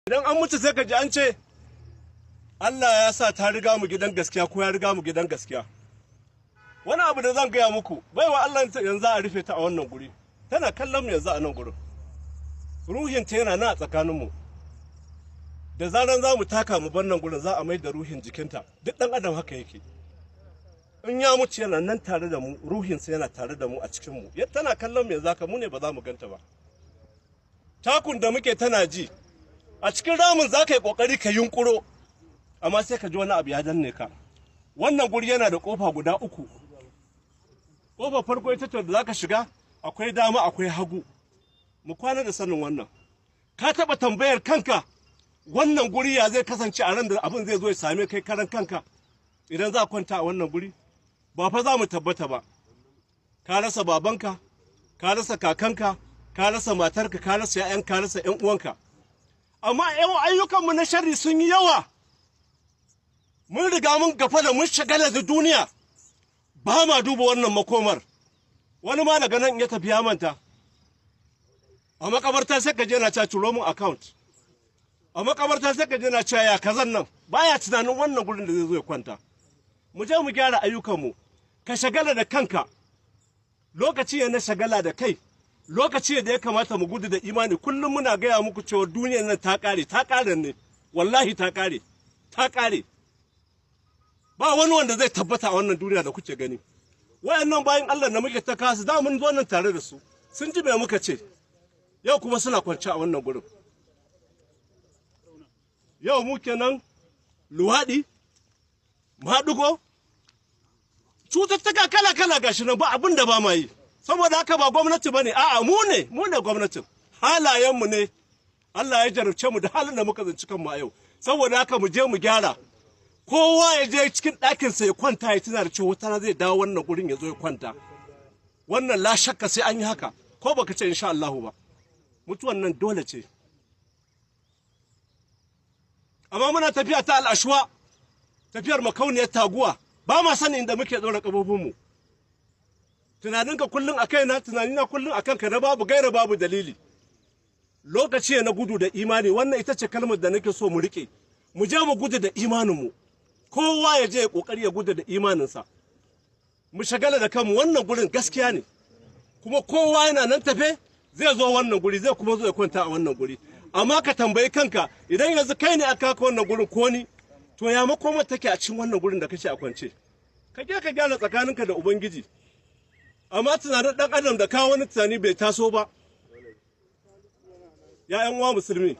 Idan an mutu sai ka ji an ce Allah ya sa ta riga mu gidan gaskiya ko ya riga mu gidan gaskiya. Wani abu da zan gaya muku, baiwa Allah yanzu a rufe ta a wannan guri. Tana kallon mu yanzu a nan gurin. Ruhin ta yana nan a tsakaninmu. Da zaran za mu taka mu bar nan gurin za a mai da ruhin jikinta. Duk ɗan adam haka yake. In ya mutu yana nan tare da mu, ruhinsa yana tare da mu a cikinmu. Tana kallon mu yanzu haka mu ne ba za mu ganta ba. Takun da muke tana ji. A cikin ramin za ka yi ƙoƙari ka yunƙuro. Amma sai ka ji wani abu ya danne ka. Wannan guri yana da ƙofa guda uku. Ƙofar farko ita ce da za ka shiga, akwai dama akwai hagu. Mu kwana da sanin wannan. Ka taɓa tambayar kanka wannan guri ya zai kasance a ran da abin zai zo ya same kai karan kanka idan za kwanta a wannan guri? Ba fa za mu tabbata ba. Ka rasa babanka, ka rasa kakanka, ka rasa matarka, ka rasa 'ya'yan, ka rasa 'yan uwanka. Amma ayyukanmu na sharri sun yi yawa. Mun riga mun gafa da mun shagala da duniya. Ba ma duba wannan makomar. Wani ma daga nan ya tafi ya manta. A makabarta sai ka je na ciro mun account. A makabarta sai ka je na ya kazan nan. Baya tunanin wannan gurin da zai zo ya kwanta. Mu je mu gyara ayyukanmu. Ka shagala da kanka. Lokaci ne na shagala da kai. Lokaci ne da ya kamata mu gudu da imani. Kullum muna gaya muku cewa duniyar nan ta ƙare ne. Wallahi ta ƙare. Ba wani wanda zai tabbata a wannan duniya da kuke gani. Wayannan bayan Allah da muke ta kasu da mun zo nan tare da su. Sun ji me muka ce. Yau kuma suna kwance a wannan gurin. Yau mu kenan luwaɗi, maɗugo, cututtuka kala-kala gashi nan ba abin da ba ma yi. Saboda haka ba gwamnati ba ne, a'a mu ne gwamnatin. Halayenmu ne, Allah ya jarabce mu da halin da muka zanci kanmu a yau. Saboda haka mu je mu gyara. Kowa ya je cikin ɗakinsa ya kwanta ya tuna da cewa wata zai dawo wannan gurin ya zo ya kwanta. Wannan la shakka sai an yi haka, ko baka ce insha Allah ba. Mutuwan nan dole ce. Amma muna tafiya ta al'ashwa, tafiyar makauniyar taguwa, ba ma sanin inda muke ɗora ƙafofinmu. Tunaninka kullum a kaina, tunanina kullum a kanka na babu gaira babu dalili. Lokaci ne na gudu da imani, wannan ita ce kalmar da nake so mu riƙe. Mu je mu gudu da imaninmu. Kowa ya je ya ƙoƙari ya gudu da imaninsa. Mu shagala da kanmu, wannan gurin gaskiya ne. Kuma kowa yana nan tafe zai zo wannan guri, zai kuma zo ya kwanta a wannan guri. Amma ka tambayi kanka, idan yanzu kai ne aka ka wannan gurin ko ni, to ya makoma take a cikin wannan gurin da kake a kwance? Ka je ka gyara tsakaninka da Ubangiji. Amma tunanin ɗan adam da kawo wani tunani bai taso ba. Ya 'yan uwa musulmi.